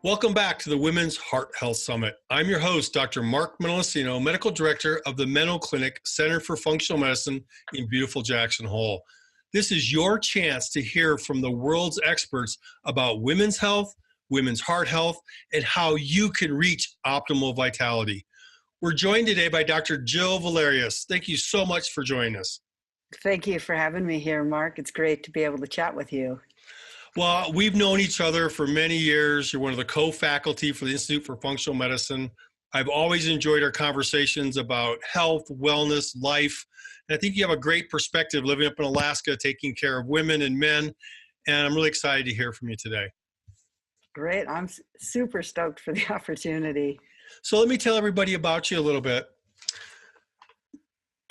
Welcome back to the Women's Heart Health Summit. I'm your host, Dr. Mark Menolascino, Medical Director of the Mental Clinic Center for Functional Medicine in beautiful Jackson Hole. This is your chance to hear from the world's experts about women's health, women's heart health, and how you can reach optimal vitality. We're joined today by Dr. Jill Valerius. Thank you so much for joining us. Thank you for having me here, Mark. It's great to be able to chat with you. Well, we've known each other for many years. You're one of the co-faculty for the Institute for Functional Medicine. I've always enjoyed our conversations about health, wellness, life. And I think you have a great perspective living up in Alaska, taking care of women and men. And I'm really excited to hear from you today. Great. I'm super stoked for the opportunity. So let me tell everybody about you a little bit.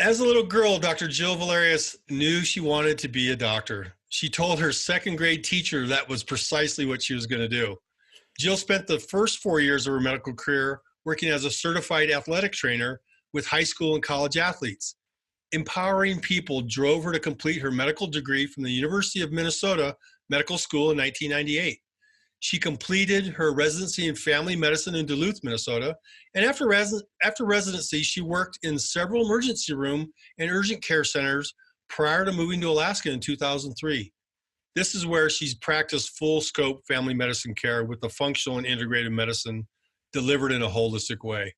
As a little girl, Dr. Jill Valerius knew she wanted to be a doctor. She told her second grade teacher that was precisely what she was going to do. Jill spent the first 4 years of her medical career working as a certified athletic trainer with high school and college athletes. Empowering people drove her to complete her medical degree from the University of Minnesota Medical School in 1998. She completed her residency in family medicine in Duluth, Minnesota, and after residency, she worked in several emergency room and urgent care centers prior to moving to Alaska in 2003. This is where she's practiced full-scope family medicine care with the functional and integrative medicine delivered in a holistic way.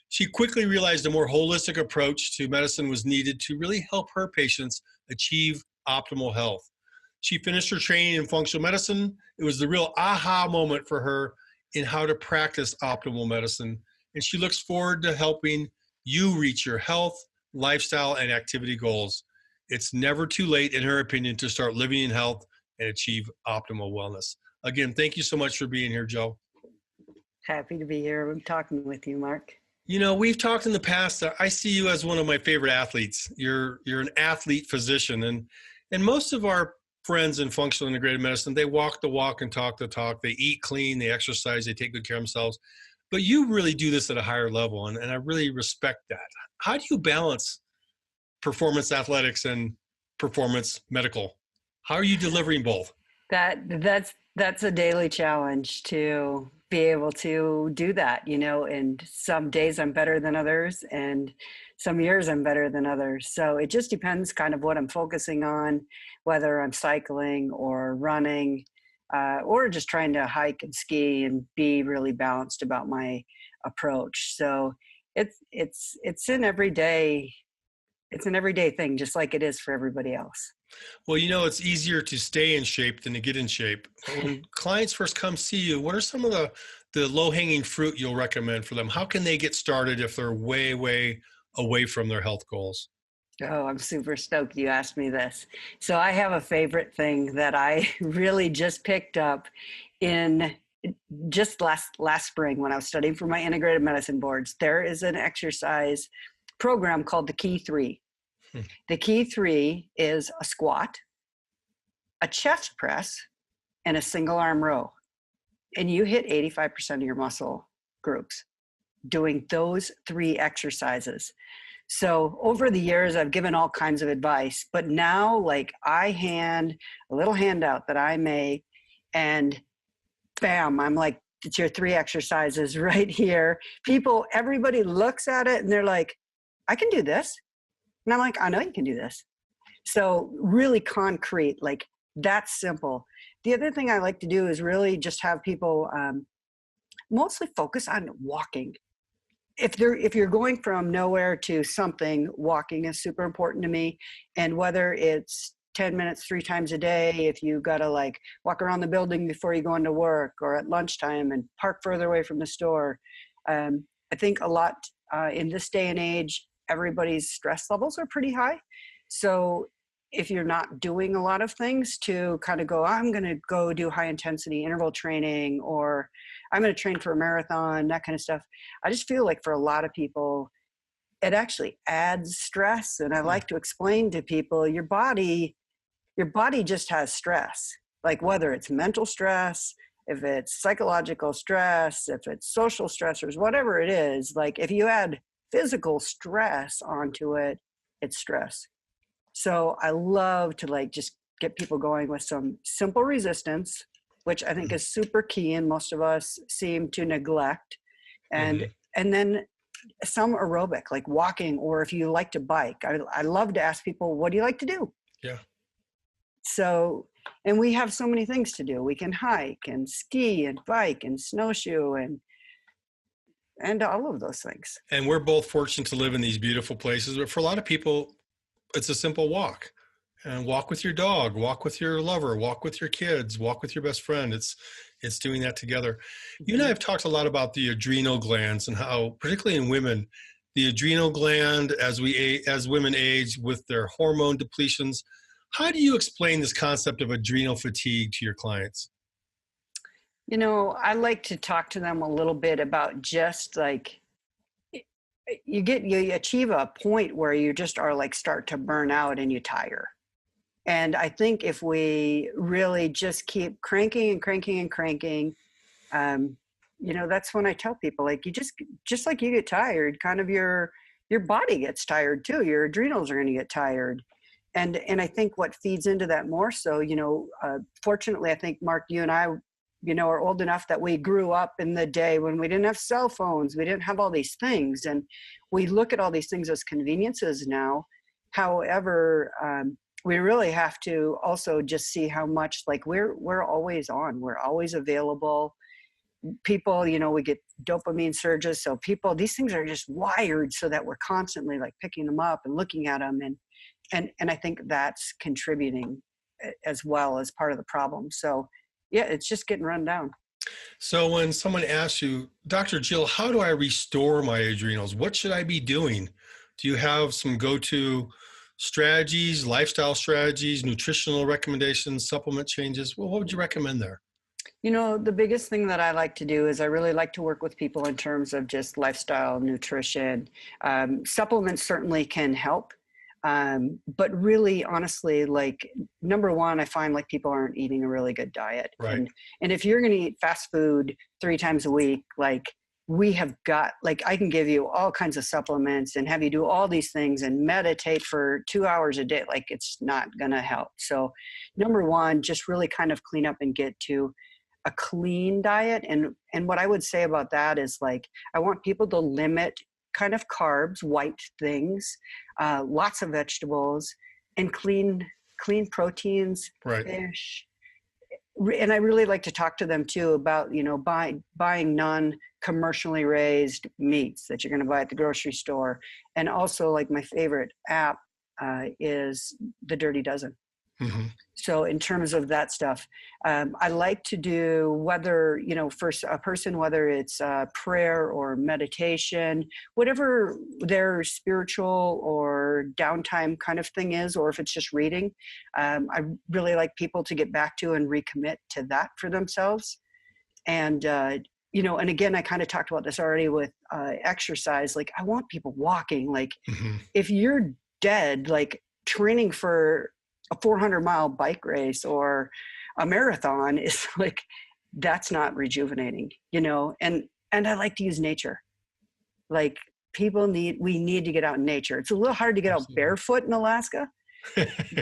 She quickly realized a more holistic approach to medicine was needed to really help her patients achieve optimal health. She finished her training in functional medicine. It was the real aha moment for her in how to practice optimal medicine, and she looks forward to helping you reach your health, lifestyle, and activity goals. It's never too late, in her opinion, to start living in health and achieve optimal wellness. Again, thank you so much for being here, Joe. Happy to be here. I'm talking with you, Mark. You know, we've talked in the past. I see you as one of my favorite athletes. You're an athlete physician, and most of our friends in functional integrated medicine, they walk the walk and talk the talk. They eat clean, they exercise, they take good care of themselves. But you really do this at a higher level, and I really respect that. How do you balance performance athletics and performance medical? How are you delivering both? That's a daily challenge to be able to do that, and some days I'm better than others and some years I'm better than others. So it just depends kind of what I'm focusing on, whether I'm cycling or running, or just trying to hike and ski and be really balanced about my approach. So it's an everyday thing, just like it is for everybody else. Well, it's easier to stay in shape than to get in shape. When clients first come see you, what are some of the low-hanging fruit you'll recommend for them? How can they get started if they're way, way away from their health goals? Oh, I'm super stoked you asked me this. So I have a favorite thing that I really just picked up in just last spring when I was studying for my integrated medicine boards. There is an exercise program called the Key 3. The Key 3 is a squat, a chest press, and a single arm row. And you hit 85% of your muscle groups doing those 3 exercises. So over the years, I've given all kinds of advice, but now I hand a little handout that I make and bam, I'm like, it's your 3 exercises right here. Everybody looks at it and they're like, I can do this. And I'm like, I know you can do this. So really concrete, that's simple. The other thing I like to do is really just have people mostly focus on walking. If you're going from nowhere to something, walking is super important to me. And whether it's 10 minutes 3 times a day, if you got to walk around the building before you go into work or at lunchtime and park further away from the store. I think a lot in this day and age, everybody's stress levels are pretty high. So if you're not doing a lot of things to kind of go, I'm going to go do high intensity interval training, or I'm going to train for a marathon, that kind of stuff. I just feel like for a lot of people, it actually adds stress. And I like to explain to people, your body just has stress, whether it's mental stress, if it's psychological stress, if it's social stressors, whatever it is, if you add physical stress onto it, it's stress. So I love to just get people going with some simple resistance which I think is super key and most of us seem to neglect. And Mhm. and then some aerobic, like walking, or if you like to bike. I love to ask people, what do you like to do? Yeah. So, and we have so many things to do. We can hike and ski and bike and snowshoe and all of those things. And we're both fortunate to live in these beautiful places, but for a lot of people, it's a simple walk. And walk with your dog, walk with your lover, walk with your kids, walk with your best friend. It's doing that together. You and I Mhm. have talked a lot about the adrenal glands and how, particularly in women, the adrenal gland as women age with their hormone depletions. How do you explain this concept of adrenal fatigue to your clients? I like to talk to them a little bit about just like you achieve a point where you just are like start to burn out and you tire. And I think if we really just keep cranking and cranking and cranking, um, that's when I tell people, like, you just like you get tired, kind of your body gets tired too. Your adrenals are going to get tired. And I think what feeds into that more so, fortunately, I think, Mark, you and I, are old enough that we grew up in the day when we didn't have cell phones, we didn't have all these things, and we look at all these things as conveniences now. However, we really have to also just see how much, like, we're always on, we're always available. People, we get dopamine surges, so people, these things are just wired so that we're constantly like picking them up and looking at them, and I think that's contributing as well as part of the problem. So yeah, it's just getting run down. So when someone asks you, Dr. Jill, how do I restore my adrenals? What should I be doing? Do you have some go-to strategies, lifestyle strategies, nutritional recommendations, supplement changes? Well, what would you recommend there? The biggest thing that I like to do is I really like to work with people in terms of just lifestyle, nutrition. Supplements certainly can help. But really, honestly, like, number one, I find like people aren't eating a really good diet. Right. And if you're going to eat fast food 3 times a week, like, we have got, like, I can give you all kinds of supplements and have you do all these things and meditate for 2 hours a day. Like, it's not going to help. So number one, just really kind of clean up and get to a clean diet. And what I would say about that is, like, I want people to limit kind of carbs, white things, lots of vegetables, and clean proteins, Right. fish. And I really like to talk to them too about, buying non-commercially raised meats that you're going to buy at the grocery store. And also, like, my favorite app is the Dirty Dozen. Hmm. So in terms of that stuff, I like to do, whether, for a person, whether it's prayer or meditation, whatever their spiritual or downtime kind of thing is, or if it's just reading, I really like people to get back to and recommit to that for themselves. And, and again, I kind of talked about this already with exercise. Like, I want people walking. Like, Hmm. if you're dead, like, training for a 400-mile bike race or a marathon is like, that's not rejuvenating, and I like to use nature. Like, we need to get out in nature. It's a little hard to get out Absolutely. barefoot in Alaska,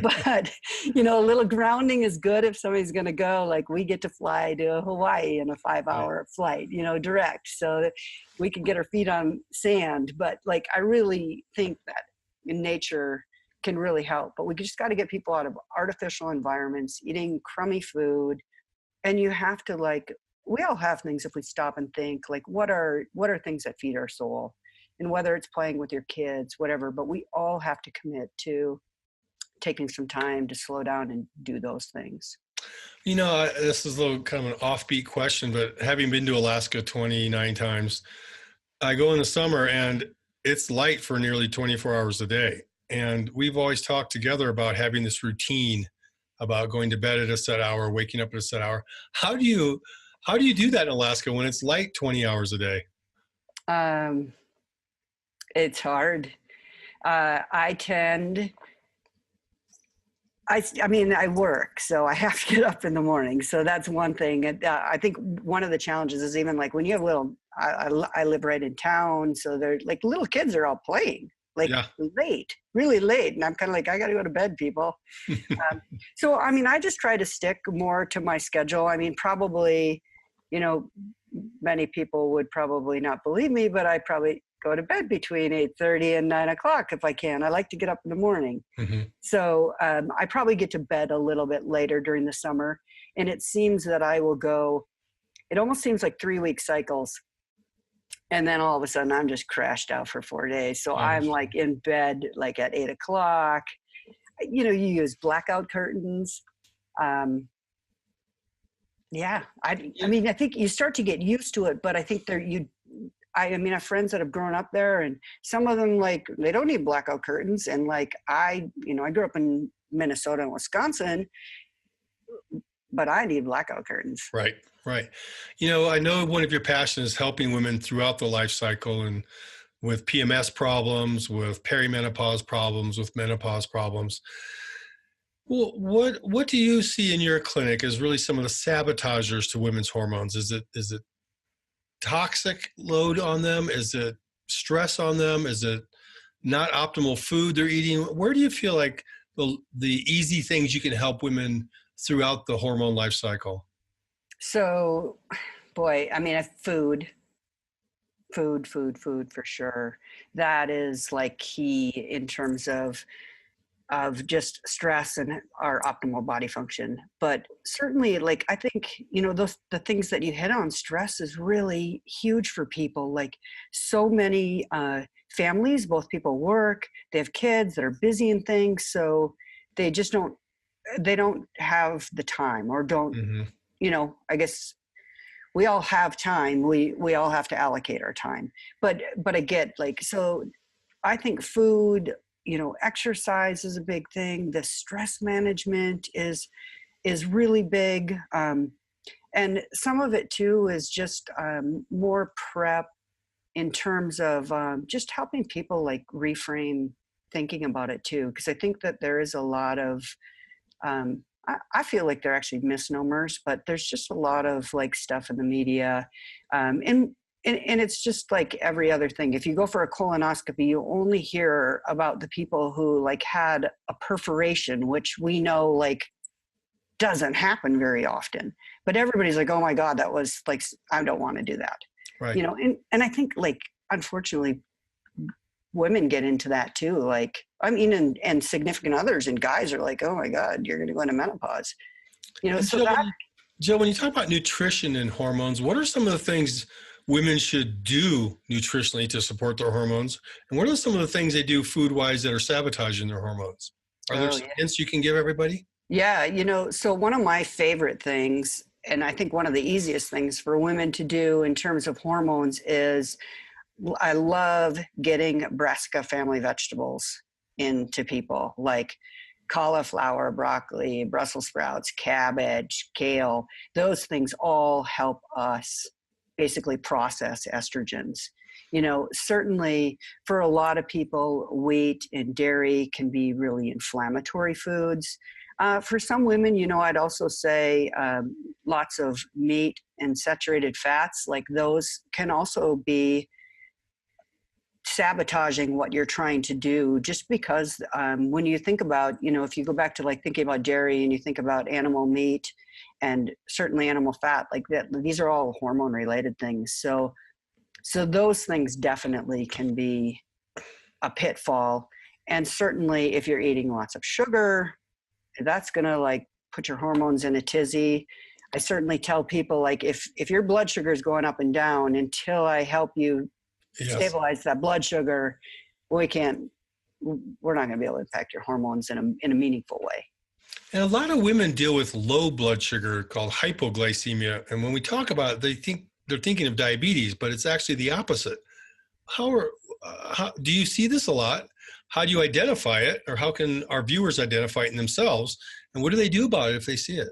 but a little grounding is good if somebody's going to go. Like, we get to fly to Hawaii in a 5-hour flight, direct, so that we can get our feet on sand. But, like, I really think that in nature can really help, but we just got to get people out of artificial environments, eating crummy food. And you have to, like, we all have things, if we stop and think, like, what are things that feed our soul, and whether it's playing with your kids, whatever, but we all have to commit to taking some time to slow down and do those things. This is a little kind of an offbeat question, but having been to Alaska 29 times, I go in the summer and it's light for nearly 24 hours a day. And we've always talked together about having this routine about going to bed at a set hour, waking up at a set hour. How do you do that in Alaska when it's light 20 hours a day? um, it's hard. I tend I mean, I work, so I have to get up in the morning. So that's one thing. And I think one of the challenges is, even like when you have I live right in town, so they're like, little kids are all playing. like Yeah. late, really late. And I'm kind of like, I got to go to bed, people. So, I mean, I just try to stick more to my schedule. I mean, probably, you know, many people would probably not believe me, but I probably go to bed between 8:30 and 9 o'clock if I can. I like to get up in the morning. Hmm. So I probably get to bed a little bit later during the summer. And it seems that I will go, it almost seems like 3-week cycles. And then all of a sudden I'm just crashed out for 4 days. So I'm like in bed like at 8 o'clock. You know, you use blackout curtains. Yeah, I mean, I think you start to get used to it, but I think I mean, I have friends that have grown up there, and some of them, like, they don't need blackout curtains. And like, you know, I grew up in Minnesota and Wisconsin, but I need blackout curtains. Right. Right. You know, I know one of your passions is helping women throughout the life cycle and with PMS problems, with perimenopause problems, with menopause problems. Well, what do you see in your clinic as really some of the sabotagers to women's hormones? Is it toxic load on them? Is it stress on them? Is it not optimal food they're eating? Where do you feel like the easy things you can help women throughout the hormone life cycle? So, boy, I mean, food for sure. That is like key in terms of just stress and our optimal body function. But certainly, like, I think, you know, the things that you hit on, stress is really huge for people. Like, so many families, both people work, they have kids that are busy and things, so they just they don't have the time, or don't, Hmm. you know, I guess we all have time. We all have to allocate our time. But I get, like, so I think food, you know, exercise is a big thing. The stress management is really big. And some of it too is just more prep in terms of just helping people like reframe thinking about it too. Because I think that there is a lot of, I feel like they're actually misnomers, but there's just a lot of like stuff in the media. And it's just like every other thing. If you go for a colonoscopy, you only hear about the people who like had a perforation, which we know like doesn't happen very often. But everybody's like, oh my God, that was like, I don't want to do that. Right. You know, and I think, like, unfortunately, women get into that too. Like, I mean, and significant others and guys are like, oh my God, you're going to go into menopause. You know, And so Jill, that, when you talk about nutrition and hormones, what are some of the things women should do nutritionally to support their hormones? And what are some of the things they do food-wise that are sabotaging their hormones? Are there oh some yeah. hints you can give everybody? Yeah, you know, so one of my favorite things, and I think one of the easiest things for women to do in terms of hormones, is I love getting brassica family vegetables into people, like cauliflower, broccoli, Brussels sprouts, cabbage, kale. Those things all help us basically process estrogens. You know, certainly for a lot of people, wheat and dairy can be really inflammatory foods. For some women, you know, I'd also say lots of meat and saturated fats, like those can also be sabotaging what you're trying to do, just because when you think about, you know, if you go back to like thinking about dairy and you think about animal meat and certainly animal fat, like that, these are all hormone related things. So those things definitely can be a pitfall. And certainly if you're eating lots of sugar, that's going to like put your hormones in a tizzy. I certainly tell people, like, if your blood sugar is going up and down, until I help you Yes. stabilize that blood sugar, we're not going to be able to impact your hormones in a meaningful way. And a lot of women deal with low blood sugar called hypoglycemia. And when we talk about it, they're thinking of diabetes, but it's actually the opposite. How do you see this a lot? How do you identify it, or how can our viewers identify it in themselves? And what do they do about it if they see it?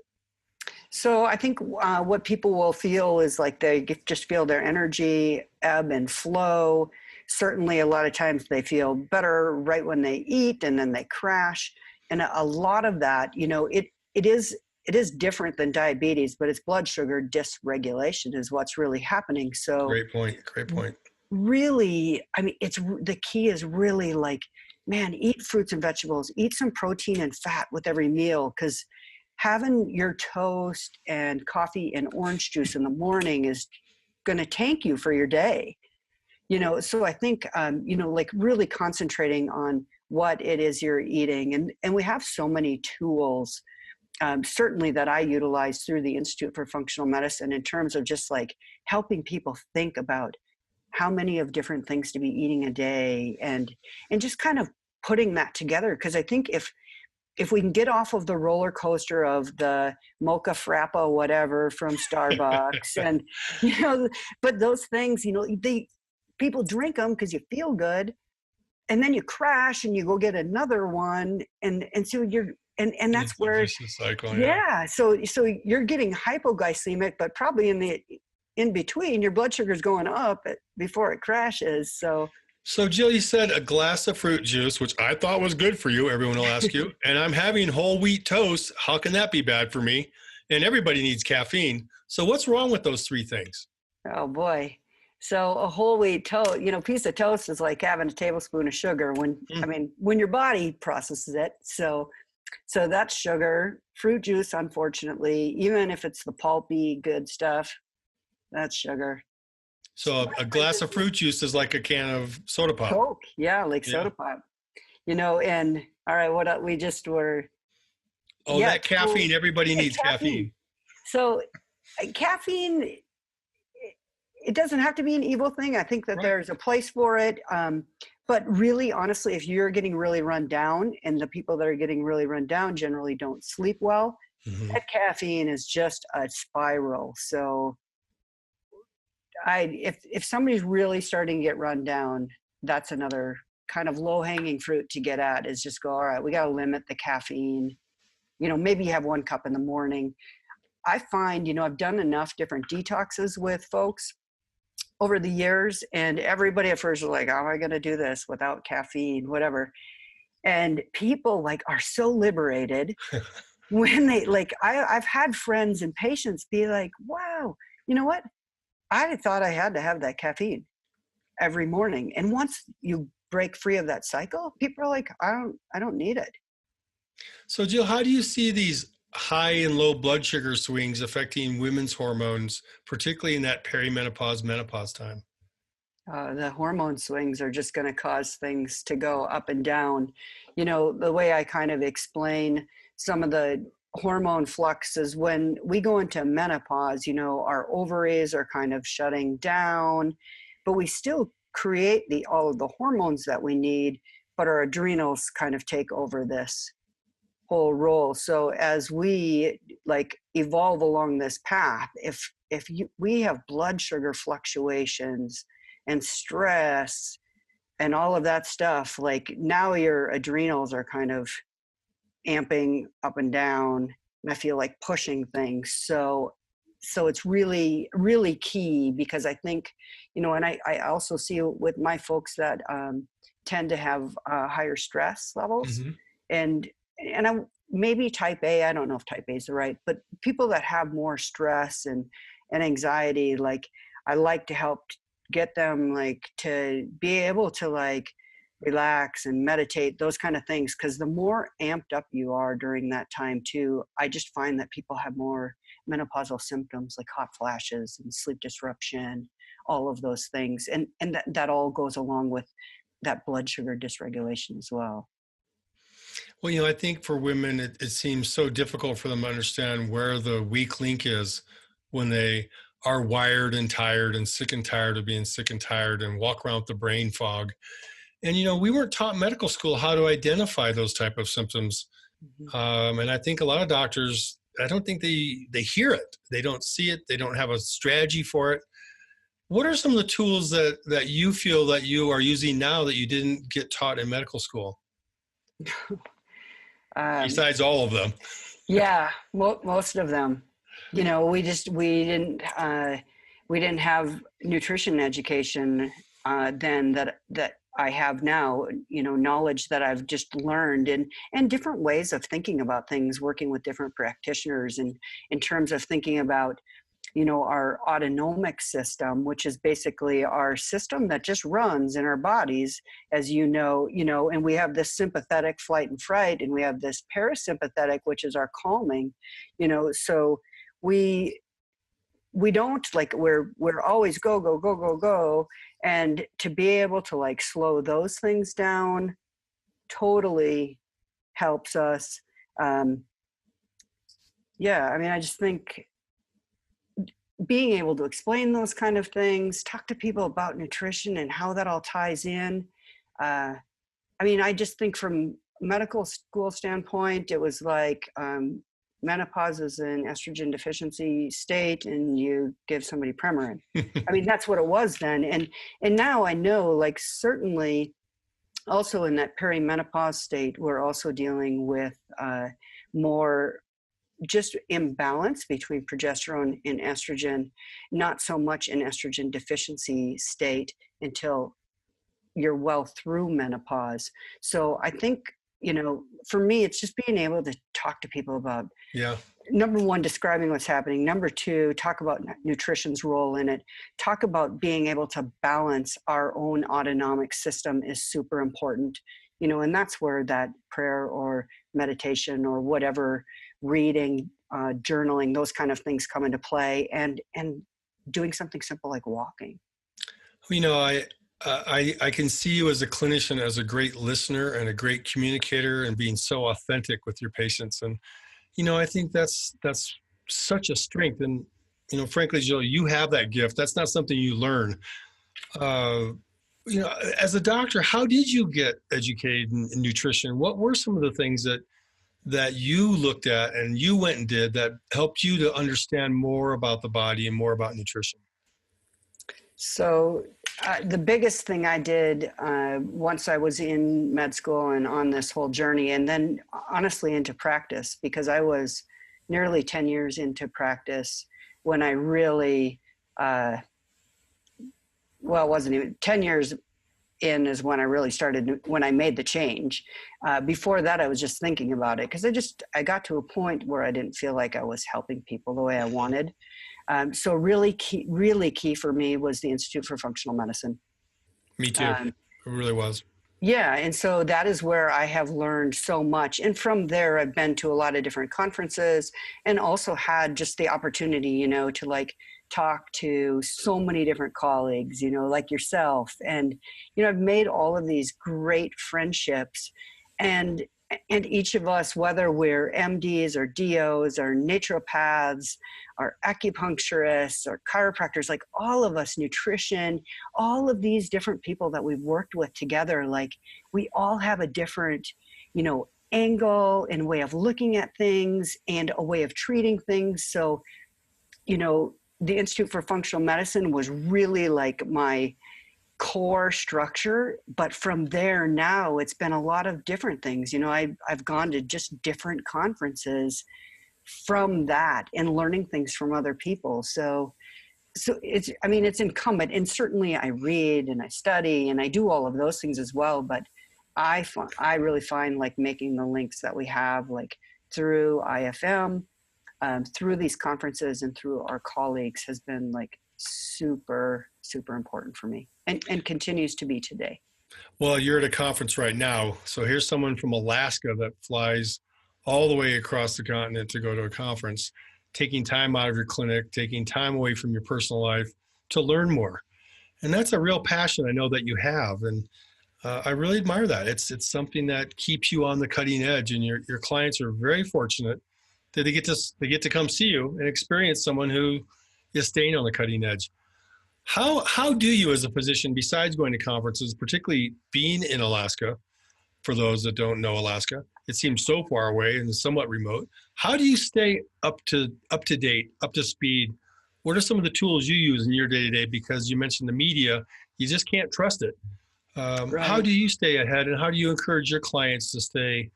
So I think what people will feel is like they just feel their energy ebb and flow. Certainly a lot of times they feel better right when they eat, and then they crash. And a lot of that, you know, it is different than diabetes, but it's blood sugar dysregulation is what's really happening. So Great point. Great point. really, I mean, the key is really like, man, eat fruits and vegetables, eat some protein and fat with every meal, because having your toast and coffee and orange juice in the morning is going to tank you for your day. So I think, like really concentrating on what it is you're eating. And we have so many tools, certainly that I utilize through the Institute for Functional Medicine, in terms of just like helping people think about how many of different things to be eating a day, and just kind of putting that together. Because I think if we can get off of the roller coaster of the mocha frappa, whatever from Starbucks, and, but those things, people drink them because you feel good, and then you crash and you go get another one. And so and that's It's a where, vicious cycle. yeah. So you're getting hypoglycemic, but probably in between, your blood sugar is going up before it crashes. So Jill, you said a glass of fruit juice, which I thought was good for you. Everyone will ask you. And I'm having whole wheat toast. How can that be bad for me? And everybody needs caffeine. So what's wrong with those three things? Oh boy. So a whole wheat toast, piece of toast is like having a tablespoon of sugar when your body processes it. So that's sugar. Fruit juice, unfortunately, even if it's the pulpy good stuff, that's sugar. So a glass of fruit juice is like a can of soda pop. Coke, yeah, like soda pop. And all right, what we just were. Oh, yeah, that caffeine. Everybody needs caffeine. So caffeine, it doesn't have to be an evil thing. I think that there's a place for it. But really, honestly, if you're getting really run down, and the people that are getting really run down generally don't sleep well, that caffeine is just a spiral. So if somebody's really starting to get run down, that's another kind of low-hanging fruit to get at, is just go, all right, we got to limit the caffeine. Maybe you have 1 cup in the morning. I find, I've done enough different detoxes with folks over the years, and everybody at first was like, how am I going to do this without caffeine, whatever. And people are so liberated when they I've had friends and patients be like, wow, you know what? I thought I had to have that caffeine every morning. And once you break free of that cycle, people are like, I don't need it. So Jill, how do you see these high and low blood sugar swings affecting women's hormones, particularly in that perimenopause, menopause time? The hormone swings are just going to cause things to go up and down. The way I kind of explain some of the hormone flux is when we go into menopause, our ovaries are kind of shutting down, but we still create all of the hormones that we need, but our adrenals kind of take over this whole role. So as we evolve along this path, if we have blood sugar fluctuations and stress and all of that stuff, now your adrenals are kind of amping up and down, and I feel like pushing things. So it's really, really key, because I think, and I also see with my folks that tend to have higher stress levels, and I maybe type A, I don't know if type A is the right, but people that have more stress and anxiety, I like to help get them to be able to relax and meditate, those kind of things. Because the more amped up you are during that time too, I just find that people have more menopausal symptoms like hot flashes and sleep disruption, all of those things. And that all goes along with that blood sugar dysregulation as well. Well, I think for women, it seems so difficult for them to understand where the weak link is when they are wired and tired and sick and tired of being sick and tired and walk around with the brain fog. And, we weren't taught in medical school how to identify those type of symptoms. And I think a lot of doctors, I don't think they hear it. They don't see it. They don't have a strategy for it. What are some of the tools that you feel that you are using now that you didn't get taught in medical school? Besides all of them. Yeah, most of them. We didn't have nutrition education then that I have now, knowledge that I've just learned, and different ways of thinking about things, working with different practitioners, and in terms of thinking about our autonomic system, which is basically our system that just runs in our bodies, as and we have this sympathetic flight and fright, and we have this parasympathetic, which is our calming, so we don't we're always go, go, go, go, go. And to be able to slow those things down totally helps us. I just think being able to explain those kind of things, talk to people about nutrition and how that all ties in. I just think from medical school standpoint, it was menopause is an estrogen deficiency state and you give somebody Premarin. That's what it was then. And now I know, certainly also in that perimenopause state, we're also dealing with more just imbalance between progesterone and estrogen, not so much an estrogen deficiency state until you're well through menopause. So I think, for me, it's just being able to talk to people about, number one, describing what's happening. Number two, talk about nutrition's role in it. Talk about being able to balance our own autonomic system is super important, and that's where that prayer or meditation or whatever, reading, journaling, those kind of things come into play, and doing something simple like walking. I can see you as a clinician, as a great listener and a great communicator, and being so authentic with your patients. And, I think that's such a strength. And, frankly, Jill, you have that gift. That's not something you learn. As a doctor, how did you get educated in nutrition? What were some of the things that you looked at and you went and did that helped you to understand more about the body and more about nutrition? So the biggest thing I did once I was in med school and on this whole journey, and then honestly into practice, because I was nearly 10 years into practice when I really, it wasn't even 10 years in is when I really started, when I made the change. Before that, I was just thinking about it because I got to a point where I didn't feel like I was helping people the way I wanted. So really key for me was the Institute for Functional Medicine. Me too. It really was. Yeah. And so that is where I have learned so much. And from there, I've been to a lot of different conferences and also had just the opportunity, to talk to so many different colleagues, like yourself. And, I've made all of these great friendships, and each of us, whether we're MDs or DOs or naturopaths or acupuncturists or chiropractors, all of us, nutrition, all of these different people that we've worked with together, we all have a different, angle and way of looking at things and a way of treating things. So, the Institute for Functional Medicine was really my core structure, but from there now it's been a lot of different things. I've gone to just different conferences from that and learning things from other people. So it's incumbent, and certainly I read and I study and I do all of those things as well. But I really find making the links that we have through IFM, through these conferences and through our colleagues has been super, super important for me and continues to be today. Well, you're at a conference right now. So here's someone from Alaska that flies all the way across the continent to go to a conference, taking time out of your clinic, taking time away from your personal life to learn more. And that's a real passion I know that you have. And I really admire that. It's something that keeps you on the cutting edge, and your clients are very fortunate that they get to come see you and experience someone who is staying on the cutting edge. How do you, as a physician, besides going to conferences, particularly being in Alaska, for those that don't know Alaska, it seems so far away and somewhat remote. How do you stay up to date, up to speed? What are some of the tools you use in your day-to-day? Because you mentioned the media, you just can't trust it. Right. How do you stay ahead, and how do you encourage your clients to stay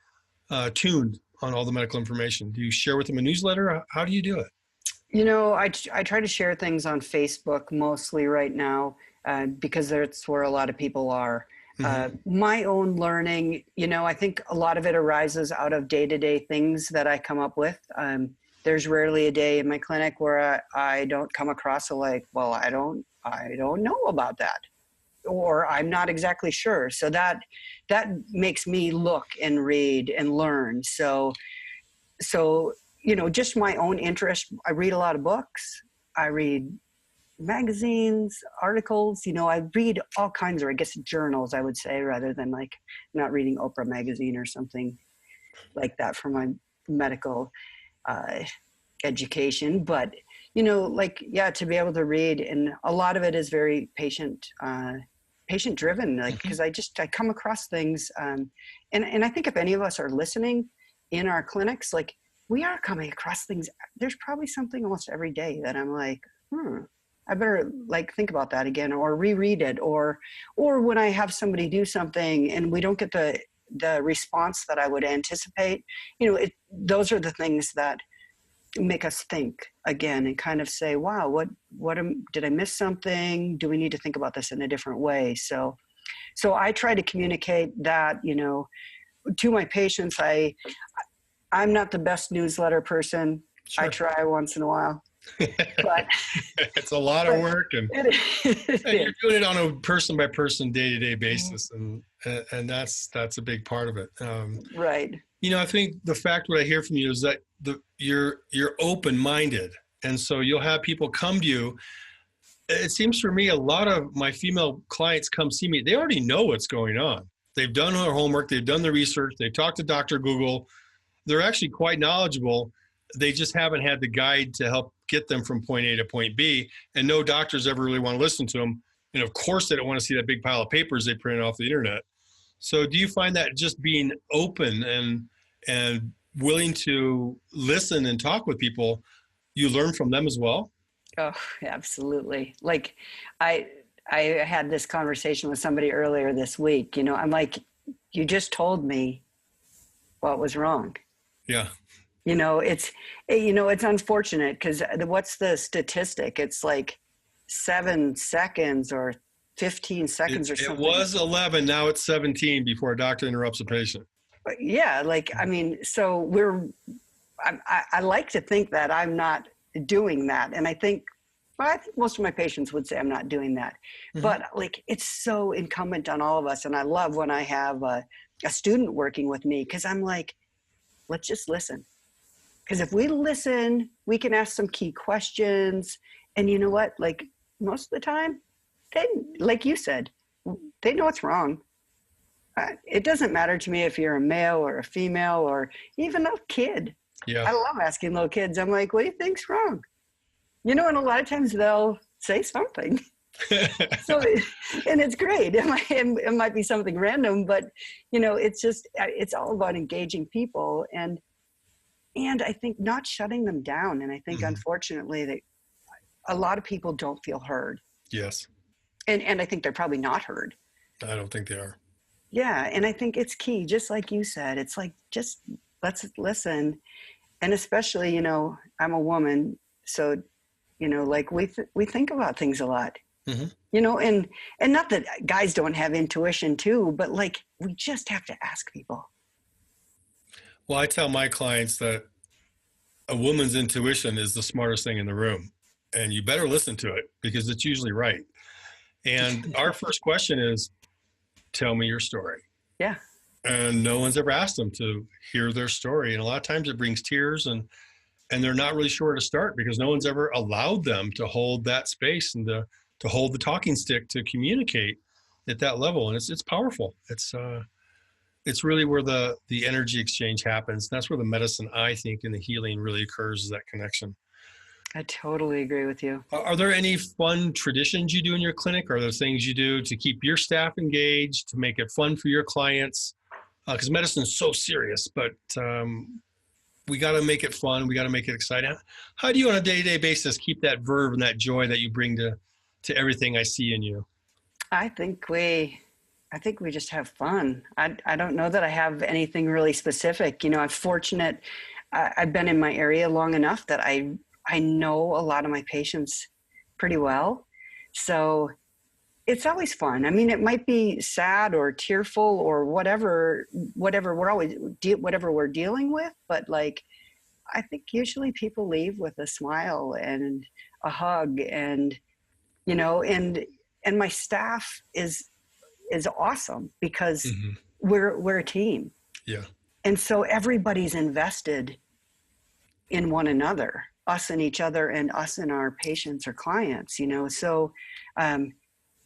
tuned on all the medical information? Do you share with them a newsletter? How do you do it? I try to share things on Facebook mostly right now because that's where a lot of people are. Mm-hmm. My own learning, I think a lot of it arises out of day-to-day things that I come up with. there's rarely a day in my clinic where I don't come across well, I don't know about that, or I'm not exactly sure. So that makes me look and read and learn. So, just my own interest. I read a lot of books. I read magazines, articles. I read all kinds of, I guess, journals, I would say, rather than not reading Oprah magazine or something like that for my medical education. But, to be able to read, and a lot of it is very patient driven, because I come across things. And I think if any of us are listening in our clinics, we are coming across things. There's probably something almost every day that I'm like, I better think about that again, or reread it, or when I have somebody do something and we don't get the response that I would anticipate, those are the things that make us think again and kind of say, wow, did I miss something? Do we need to think about this in a different way? So I try to communicate that, to my patients. I'm not the best newsletter person. Sure. I try once in a while. But it's a lot of work, and you're doing it on a person by person, day-to-day basis, and that's a big part of it. Right. I think the fact what I hear from you is that you're open-minded, and so you'll have people come to you. It seems for me a lot of my female clients come see me. They already know what's going on. They've done their homework. They've done the research. They talked to Dr. Google. They're actually quite knowledgeable. They just haven't had the guide to help get them from point A to point B, and no doctors ever really want to listen to them. And of course, they don't want to see that big pile of papers they printed off the internet. So do you find that just being open and willing to listen and talk with people, you learn from them as well? Oh, absolutely. I had this conversation with somebody earlier this week. I'm like, you just told me what was wrong. Yeah. It's unfortunate because what's the statistic? It's 7 seconds or 15 seconds or something. It was 11. Now it's 17 before a doctor interrupts a patient. But yeah. So I like to think that I'm not doing that. And I think most of my patients would say I'm not doing that. Mm-hmm. But it's so incumbent on all of us. And I love when I have a student working with me, because I'm like, let's just listen. Because if we listen, we can ask some key questions. And you know what? Most of the time, like you said, they know what's wrong. It doesn't matter to me if you're a male or a female or even a kid. Yeah. I love asking little kids. I'm like, what do you think's wrong? And a lot of times they'll say something. And it's great. It might be something random, but it's all about engaging people and I think not shutting them down. And I think unfortunately that a lot of people don't feel heard. Yes. And I think they're probably not heard. I don't think they are. Yeah. And I think it's key, just like you said, it's just let's listen. And especially, I'm a woman, so, we think about things a lot. Mm-hmm. And not that guys don't have intuition too, but we just have to ask people. Well, I tell my clients that a woman's intuition is the smartest thing in the room, and you better listen to it because it's usually right. And our first question is, tell me your story. Yeah. And no one's ever asked them to hear their story. And a lot of times it brings tears and they're not really sure where to start because no one's ever allowed them to hold that space and to hold the talking stick to communicate at that level. And it's powerful. It's really where the energy exchange happens. That's where the medicine, I think, and the healing really occurs, is that connection. I totally agree with you. Are there any fun traditions you do in your clinic? Are there things you do to keep your staff engaged, to make it fun for your clients? Because medicine is so serious, but we got to make it fun. We got to make it exciting. How do you on a day-to-day basis keep that verve and that joy that you bring to everything I see in you? I think we just have fun. I don't know that I have anything really specific. I'm fortunate. I've been in my area long enough that I know a lot of my patients pretty well. So it's always fun. I mean, it might be sad or tearful or whatever we're dealing with, but I think usually people leave with a smile and a hug, and and my staff is awesome because Hmm. we're a team, Yeah. and so everybody's invested in one another, us and each other, and us and our patients or clients. So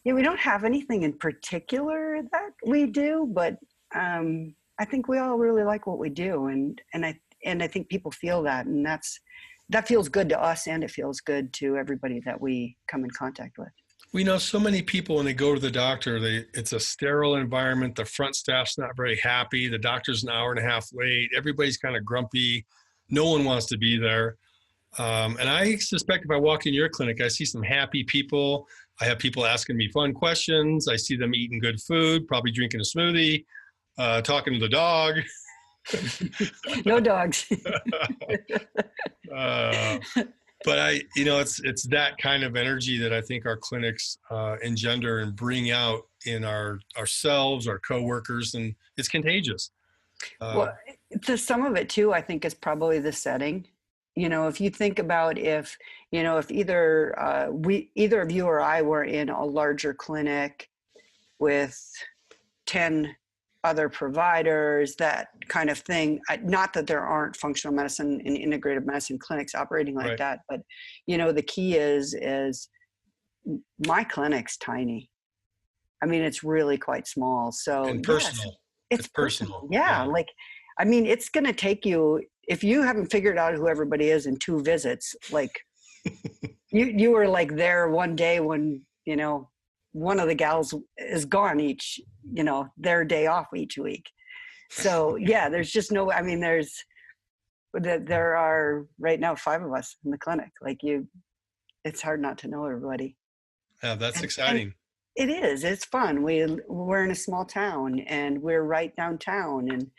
yeah, we don't have anything in particular that we do, but I think we all really like what we do, and I think people feel that, and that feels good to us, and it feels good to everybody that we come in contact with. We know so many people when they go to the doctor, it's a sterile environment. The front staff's not very happy. The doctor's an hour and a half late. Everybody's kind of grumpy. No one wants to be there. And I suspect if I walk in your clinic, I see some happy people. I have people asking me fun questions. I see them eating good food, probably drinking a smoothie, talking to the dog. No dogs. uh, but it's that kind of energy that I think our clinics engender and bring out in ourselves, our coworkers, and it's contagious. Well, some of it too, I think, is probably the setting. If you think about if either of you or I were in a larger clinic with 10 other providers, that kind of thing. Not that there aren't functional medicine and integrative medicine clinics operating like Right. that, but the key is my clinic's tiny. I mean, it's really quite small. So And yes, personal. it's personal. Personal. Yeah. Like, I mean, it's going to take you, if you haven't figured out who everybody is in 2 visits, like you were like there one day when, one of the gals is gone their day off each week. So yeah, there's just no, I mean, there are right now 5 of us in the clinic. Like it's hard not to know everybody. Yeah, that's And exciting. it is, it's fun. We're in a small town and we're right downtown.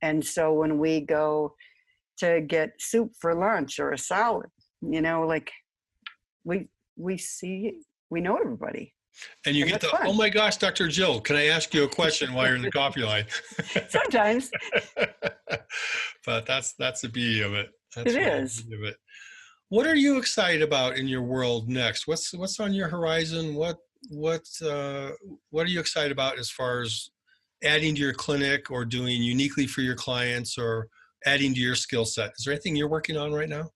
And so when we go to get soup for lunch or a salad, like we know everybody. And you And get that's the, fun. oh my gosh, Dr. Jill, can I ask you a question while you're in the coffee line? Sometimes But that's the beauty of it. it That's really the is. beauty of it. What are you excited about in your world next? What's on your horizon? What what are you excited about as far as adding to your clinic or doing uniquely for your clients or adding to your skill set? Is there anything you're working on right now?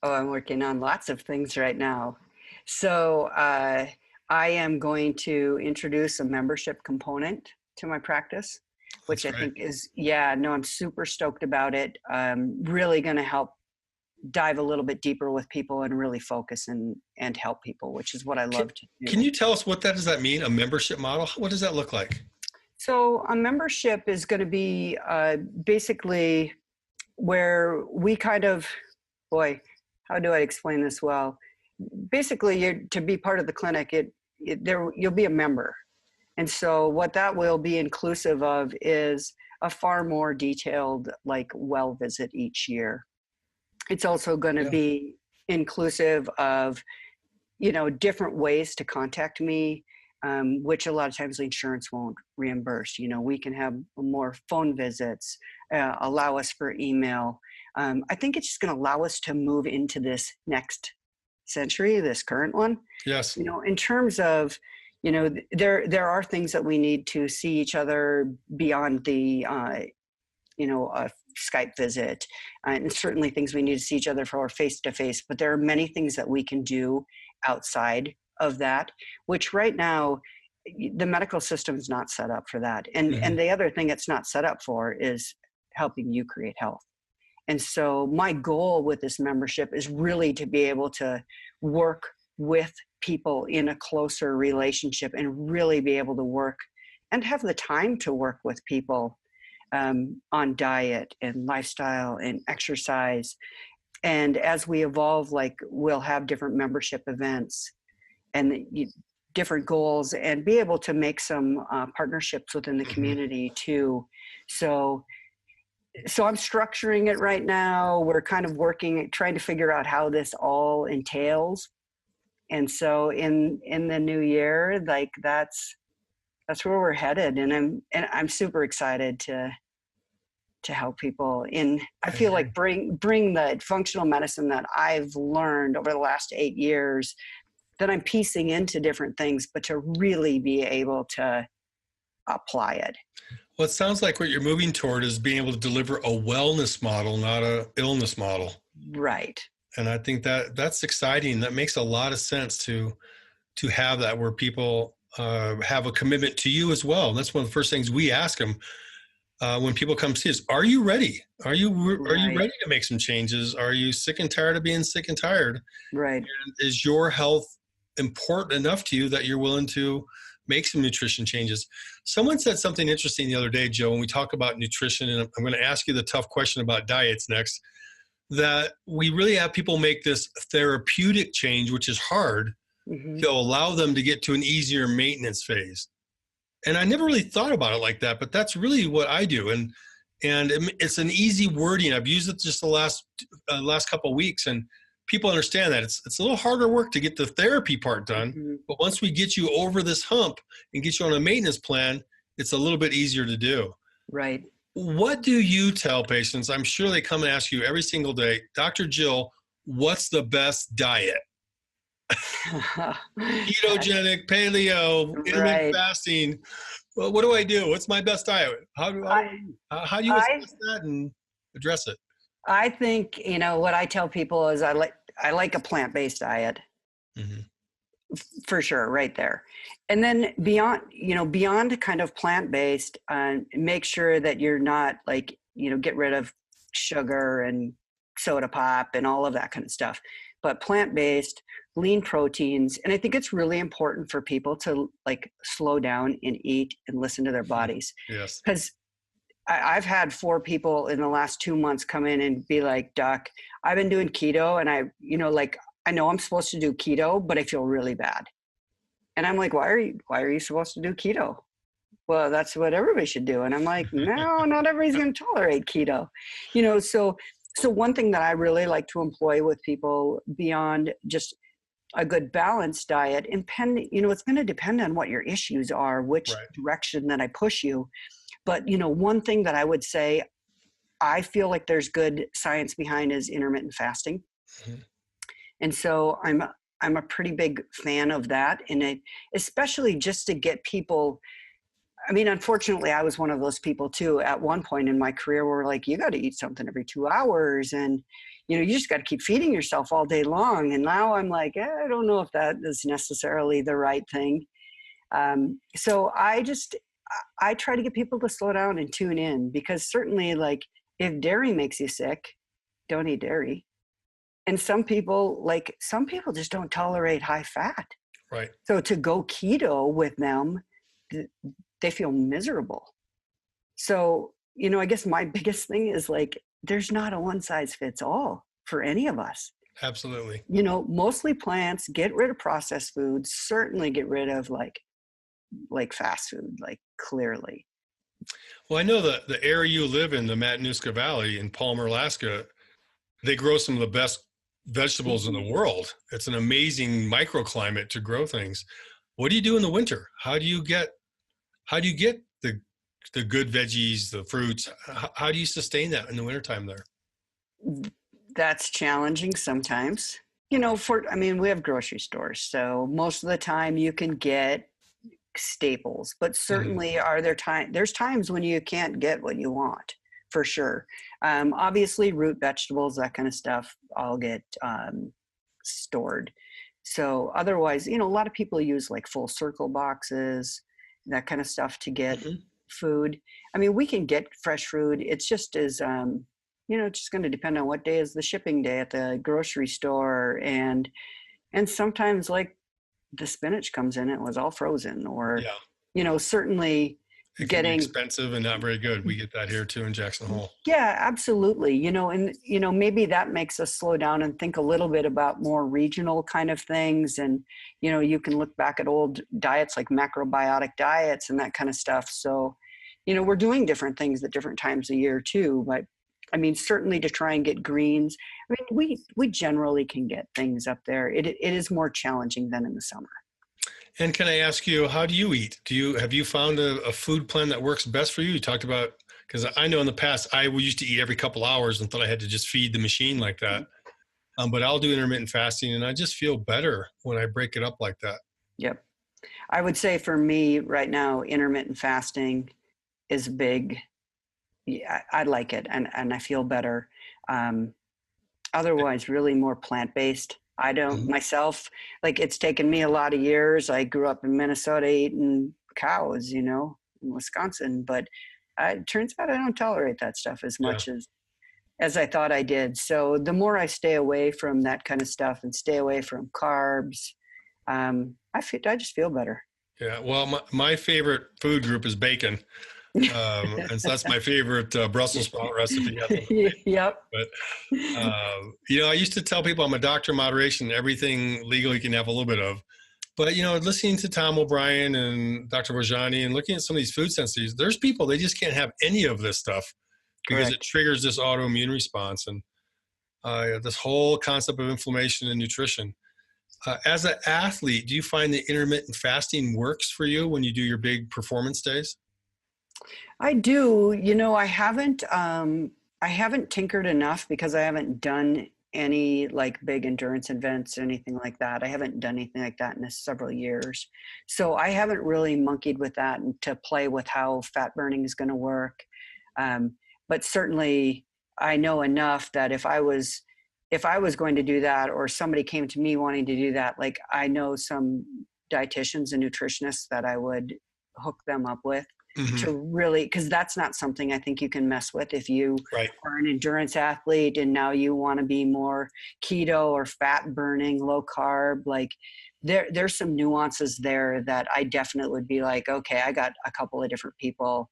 Oh, I'm working on lots of things right now. So I am going to introduce a membership component to my practice, That's which I great. think is, yeah, no, I'm super stoked about it. Really going to help dive a little bit deeper with people and really focus and help people, which is what I Can, love to can do. you tell us what that does that mean? A membership model? What does that look like? So a membership is going to be basically where we kind of, boy, how do I explain this well? Basically, to be part of the clinic, you'll be a member. And so what that will be inclusive of is a far more detailed, like, well visit each year. It's also going to Yeah. be inclusive of, different ways to contact me, which a lot of times the insurance won't reimburse. We can have more phone visits, allow us for email. I think it's just going to allow us to move into this next century, this current one. Yes. In terms of, there are things that we need to see each other beyond the, Skype visit, and certainly things we need to see each other for face-to-face, but there are many things that we can do outside of that, which right now the medical system is not set up for that. And the other thing it's not set up for is helping you create health. And so my goal with this membership is really to be able to work with people in a closer relationship and really be able to work and have the time to work with people on diet and lifestyle and exercise. And as we evolve, like, we'll have different membership events and different goals, and be able to make some partnerships within the community too. So I'm structuring it right now. We're kind of trying to figure out how this all entails. And so in the new year, like, that's where we're headed. And I'm super excited to help people I I feel agree. like bring the functional medicine that I've learned over the last 8 years that I'm piecing into different things, but to really be able to apply it. Well, it sounds like what you're moving toward is being able to deliver a wellness model, not a illness model. Right. And I think that that's exciting. That makes a lot of sense to have that where people have a commitment to you as well. And that's one of the first things we ask them when people come see us. Are you ready? Are you Right. ready to make some changes? Are you sick and tired of being sick and tired? Right. Is your health important enough to you that you're willing to make some nutrition changes? Someone said something interesting the other day, Joe, when we talk about nutrition, and I'm going to ask you the tough question about diets next, that we really have people make this therapeutic change, which is hard, Hmm. to allow them to get to an easier maintenance phase. And I never really thought about it like that, but that's really what I do. And it's an easy wording. I've used it just the last couple of weeks, and people understand that it's a little harder work to get the therapy part done. Hmm. But once we get you over this hump and get you on a maintenance plan, it's a little bit easier to do. Right. What do you tell patients? I'm sure they come and ask you every single day, Dr. Jill, what's the best diet? Ketogenic, paleo, intermittent Right. fasting. Well, what do I do? What's my best diet? I, How do you I, assess that and address it? I think, what I tell people is I like a plant-based diet Hmm. for sure, right there. And then beyond kind of plant-based, make sure that you're not like, get rid of sugar and soda pop and all of that kind of stuff. But plant-based, lean proteins. And I think it's really important for people to like slow down and eat and listen to their bodies. Yes. Because I've had 4 people in the last 2 months come in and be like, Doc, I've been doing keto and I know I'm supposed to do keto, but I feel really bad. And I'm like, why are you supposed to do keto? Well, that's what everybody should do. And I'm like, no, not everybody's going to tolerate keto. So one thing that I really like to employ with people beyond just a good balanced diet, it's going to depend on what your issues are, which Right. direction that I push you. But, one thing that I would say I feel like there's good science behind is intermittent fasting. Mhm. And so I'm a pretty big fan of that. And especially just to get people, I mean, unfortunately, I was one of those people too at one point in my career where like, you got to eat something every 2 hours and, you just got to keep feeding yourself all day long. And now I'm like, I don't know if that is necessarily the right thing. So I try to get people to slow down and tune in, because certainly like if dairy makes you sick, don't eat dairy. And some people just don't tolerate high fat. Right. So to go keto with them, they feel miserable. So, I guess my biggest thing is like, there's not a one size fits all for any of us. Absolutely. Mostly plants, get rid of processed foods, certainly get rid of like fast food, like clearly. Well, I know that the area you live in, the Matanuska Valley in Palmer, Alaska, they grow some of the best vegetables in the world. It's an amazing microclimate to grow things. What do you do in the winter? How do you get the good veggies, the fruits? How do you sustain that in the wintertime there? That's challenging sometimes. We have grocery stores, so most of the time you can get staples, but Mhm. certainly there's times when you can't get what you want, for sure. Obviously root vegetables, that kind of stuff, I'll get stored. So otherwise, a lot of people use like full circle boxes, that kind of stuff to get Mhm. food. I mean, we can get fresh food. It's just it's just going to depend on what day is the shipping day at the grocery store. And sometimes like the spinach comes in, it was all frozen, or, Yeah, certainly it can be getting, expensive and not very good. We get that here too in Jackson Hole. yeah, absolutely. And, maybe that makes us slow down and think a little bit about more regional kind of things. And, you can look back at old diets like macrobiotic diets and that kind of stuff. So, we're doing different things at different times of year too. But I mean, certainly to try and get greens, I mean, we generally can get things up there. It is more challenging than in the summer. And can I ask you, how do you eat? Have you found a food plan that works best for you? You talked about Because I know in the past, I used to eat every couple hours and thought I had to just feed the machine like that. But I'll do intermittent fasting and I just feel better when I break it up like that. Yep. I would say for me right now, intermittent fasting is big. Yeah, I like it, and I feel better. Otherwise, really more plant-based. I don't myself, like, it's taken me a lot of years. I grew up in Minnesota eating cows, in Wisconsin, but it turns out I don't tolerate that stuff as Yeah. much as I thought I did. So the more I stay away from that kind of stuff and stay away from carbs, I just feel better. Yeah. Well, my favorite food group is bacon. And so that's my favorite Brussels sprout recipe. Yep. But, I used to tell people I'm a doctor of moderation, everything legal you can have a little bit of. But, listening to Tom O'Brien and Dr. Bojani and looking at some of these food sensitivities, there's people, they just can't have any of this stuff because it Correct. triggers this autoimmune response and this whole concept of inflammation and nutrition. As an athlete, do you find that intermittent fasting works for you when you do your big performance days? I do. I haven't tinkered enough because I haven't done any like big endurance events or anything like that. I haven't done anything like that in several years. So I haven't really monkeyed with that and to play with how fat burning is going to work. But certainly I know enough that if I was going to do that, or somebody came to me wanting to do that, like, I know some dietitians and nutritionists that I would hook them up with to really, because that's not something I think you can mess with if you Right. are an endurance athlete and now you want to be more keto or fat burning, low carb. Like, there's some nuances there that I definitely would be like, okay, I got a couple of different people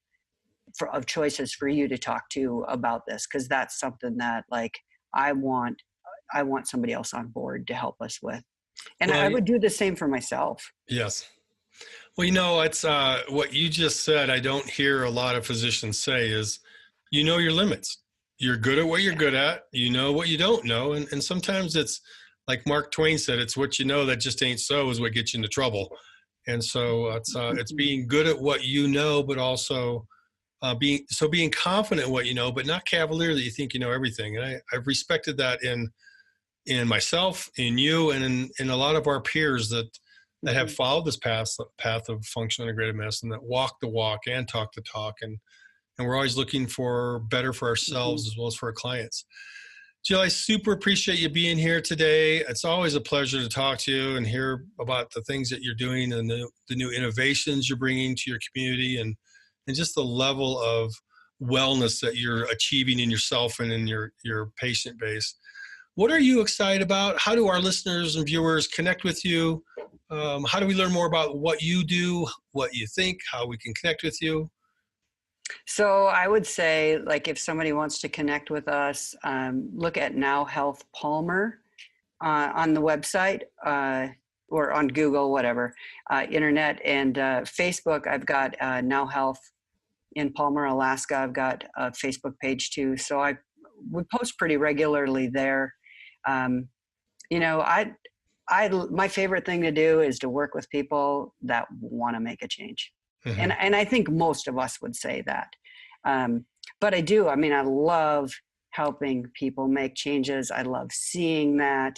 of choices for you to talk to about this, because that's something that, like, I want somebody else on board to help us with. And Well, I would do the same for myself. yes. Well, it's what you just said. I don't hear a lot of physicians say is, your limits. You're good at what you're good at. You know what you don't know. And sometimes it's like Mark Twain said, it's what you know that just ain't so is what gets you into trouble. And so it's being good at what you know, but also being confident in what you know, but not cavalier that you think you know everything. And I've respected that in myself, in you, and in a lot of our peers that have followed this path of functional integrated medicine, that walk the walk and talk the talk. And we're always looking for better for ourselves as well as for our clients. Jill, I super appreciate you being here today. It's always a pleasure to talk to you and hear about the things that you're doing and the new innovations you're bringing to your community and just the level of wellness that you're achieving in yourself and in your patient base. What are you excited about? How do our listeners and viewers connect with you? How do we learn more about what you do, what you think, how we can connect with you? So I would say, like, if somebody wants to connect with us, look at Now Health Palmer on the website or on Google, whatever, internet, and Facebook. I've got Now Health in Palmer, Alaska. I've got a Facebook page too. So we post pretty regularly there. My favorite thing to do is to work with people that want to make a change. And I think most of us would say that. But I do. I mean, I love helping people make changes. I love seeing that.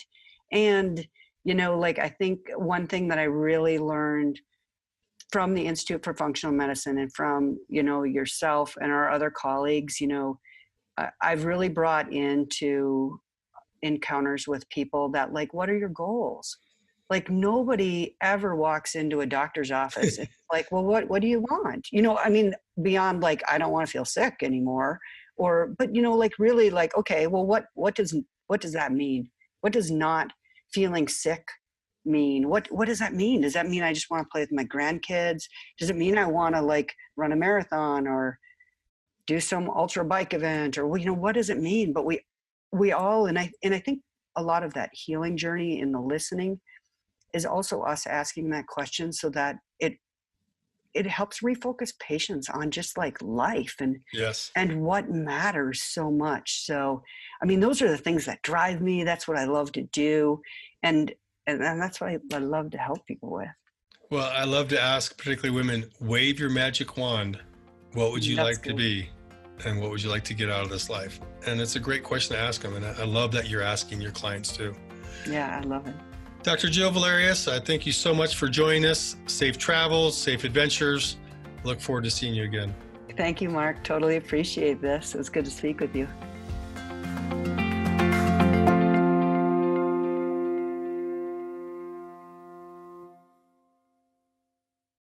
And, I think one thing that I really learned from the Institute for Functional Medicine and from, yourself and our other colleagues, I've really brought into encounters with people that, like, what are your goals? Like, nobody ever walks into a doctor's office and like, well, what do you want? Beyond, like, I don't want to feel sick anymore, but really, like, okay, well, what does that mean? What does not feeling sick mean? What does that mean? Does that mean I just want to play with my grandkids? Does it mean I want to, like, run a marathon or do some ultra bike event, or, what does it mean? But we all, and I think a lot of that healing journey in the listening is also us asking that question, so that it helps refocus patients on just, like, life and what matters so much. So, those are the things that drive me. That's what I love to do. And that's what I love to help people with. Well, I love to ask, particularly women, wave your magic wand. What would you That's like to good. be? and what would you like to get out of this life? And it's a great question to ask them. And I love that you're asking your clients too. Yeah, I love it. Dr. Jill Valerius, thank you so much for joining us. Safe travels, safe adventures. Look forward to seeing you again. Thank you, Mark. Totally appreciate this. It was good to speak with you.